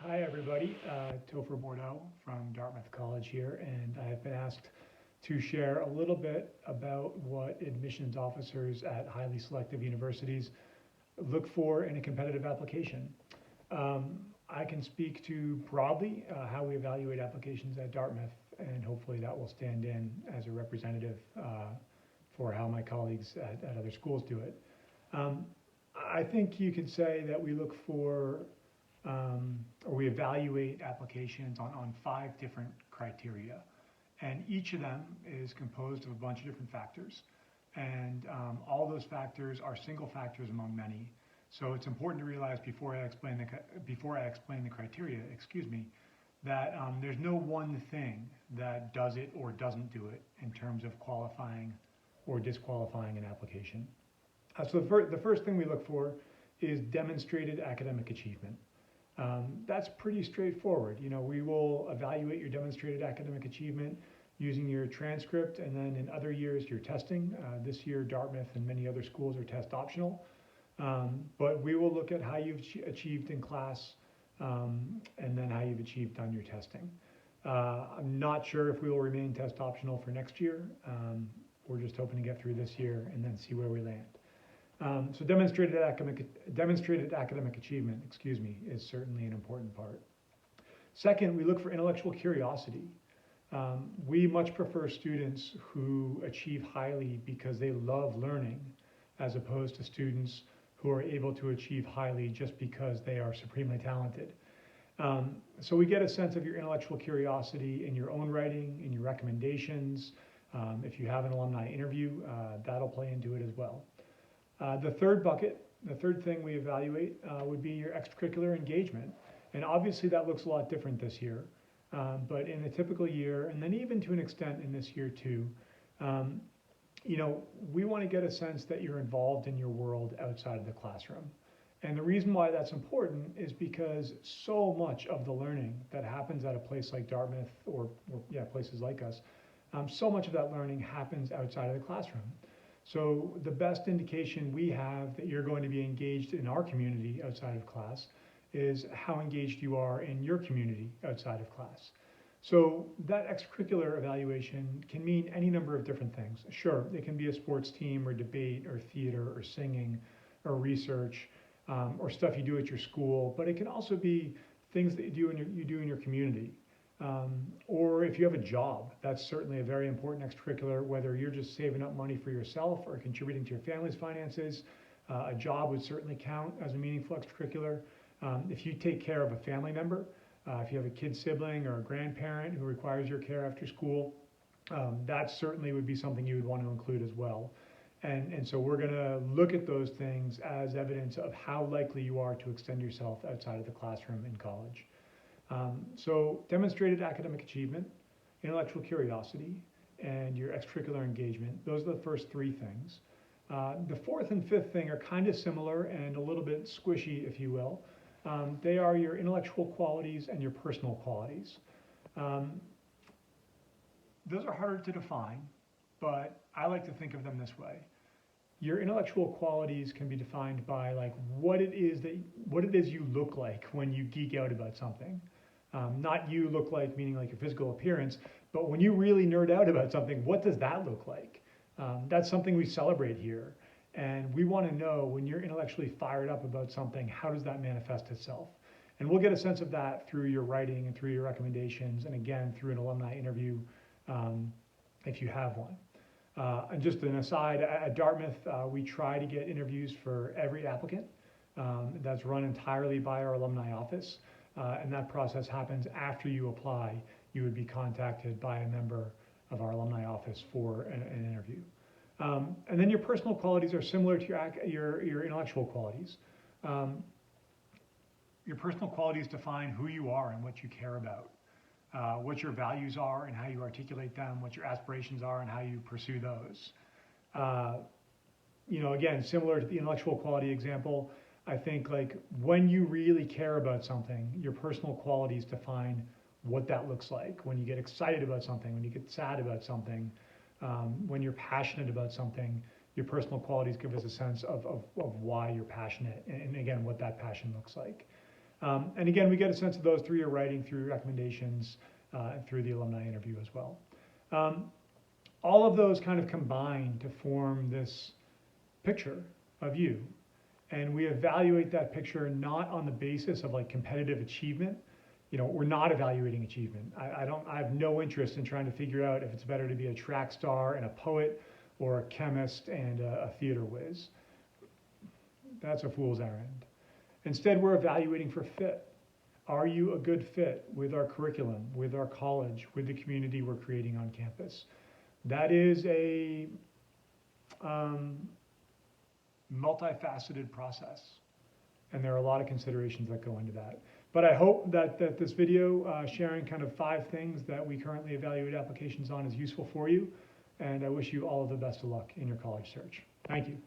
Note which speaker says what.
Speaker 1: Hi, everybody. Topher Bordeau from Dartmouth College here, and I have been asked to share a little bit about what admissions officers at highly selective universities look for in a competitive application. I can speak to broadly how we evaluate applications at Dartmouth, and hopefully that will stand in as a representative for how my colleagues at other schools do it. Um, I think you could say that we look for or we evaluate applications on 5 different criteria. And each of them is composed of a bunch of different factors. And all those factors are single factors among many. So it's important to realize before I explain the criteria, that there's no one thing that does it or doesn't do it in terms of qualifying or disqualifying an application. So the first thing we look for is demonstrated academic achievement. That's pretty straightforward. We will evaluate your demonstrated academic achievement using your transcript, and then in other years, your testing. This year, Dartmouth and many other schools are test optional. But we will look at how you've achieved in class, and then how you've achieved on your testing. I'm not sure if we will remain test optional for next year. We're just hoping to get through this year and then see where we land. So demonstrated academic achievement, is certainly an important part. Second, we look for intellectual curiosity. We much prefer students who achieve highly because they love learning, as opposed to students who are able to achieve highly just because they are supremely talented. So we get a sense of your intellectual curiosity in your own writing, in your recommendations. If you have an alumni interview, that'll play into it as well. The third thing we evaluate would be your extracurricular engagement. And obviously that looks a lot different this year. But in a typical year, and then even to an extent in this year too, we want to get a sense that you're involved in your world outside of the classroom. And the reason why that's important is because so much of the learning that happens at a place like Dartmouth or places like us, so much of that learning happens outside of the classroom. So the best indication we have that you're going to be engaged in our community outside of class is how engaged you are in your community outside of class. So that extracurricular evaluation can mean any number of different things. Sure, it can be a sports team or debate or theater or singing or research or stuff you do at your school, but it can also be things that you do in your community. Or if you have a job, that's certainly a very important extracurricular, whether you're just saving up money for yourself or contributing to your family's finances. A job would certainly count as a meaningful extracurricular. If you take care of a family member, if you have a kid sibling or a grandparent who requires your care after school, that certainly would be something you would want to include as well. And so we're going to look at those things as evidence of how likely you are to extend yourself outside of the classroom in college. So demonstrated academic achievement, intellectual curiosity, and your extracurricular engagement, those are the first 3 things. The fourth and fifth thing are kind of similar and a little bit squishy, if you will. They are your intellectual qualities and your personal qualities. Those are harder to define, but I like to think of them this way. Your intellectual qualities can be defined by what it is you look like when you geek out about something. Not you look like, meaning like your physical appearance, but when you really nerd out about something, what does that look like? That's something we celebrate here. And we want to know when you're intellectually fired up about something, how does that manifest itself? And we'll get a sense of that through your writing and through your recommendations, and again, through an alumni interview if you have one. And just an aside, at Dartmouth, we try to get interviews for every applicant. That's run entirely by our alumni office. And that process happens after you apply. You would be contacted by a member of our alumni office for an interview. And then your personal qualities are similar to your intellectual qualities. Your personal qualities define who you are and what you care about, what your values are and how you articulate them, what your aspirations are and how you pursue those. Again, similar to the intellectual quality example, I think when you really care about something, your personal qualities define what that looks like. When you get excited about something, when you get sad about something, when you're passionate about something, your personal qualities give us a sense of why you're passionate and again, what that passion looks like. And again, we get a sense of those through your writing, through recommendations, and through the alumni interview as well. All of those kind of combine to form this picture of you. And we evaluate that picture not on the basis of like competitive achievement. You know, we're not evaluating achievement. I have no interest in trying to figure out if it's better to be a track star and a poet or a chemist and a theater whiz. That's a fool's errand. Instead, we're evaluating for fit. Are you a good fit with our curriculum, with our college, with the community we're creating on campus? That is a multifaceted process, and there are a lot of considerations that go into that. But I hope that this video sharing kind of 5 things that we currently evaluate applications on is useful for you, and I wish you all of the best of luck in your college search. Thank you.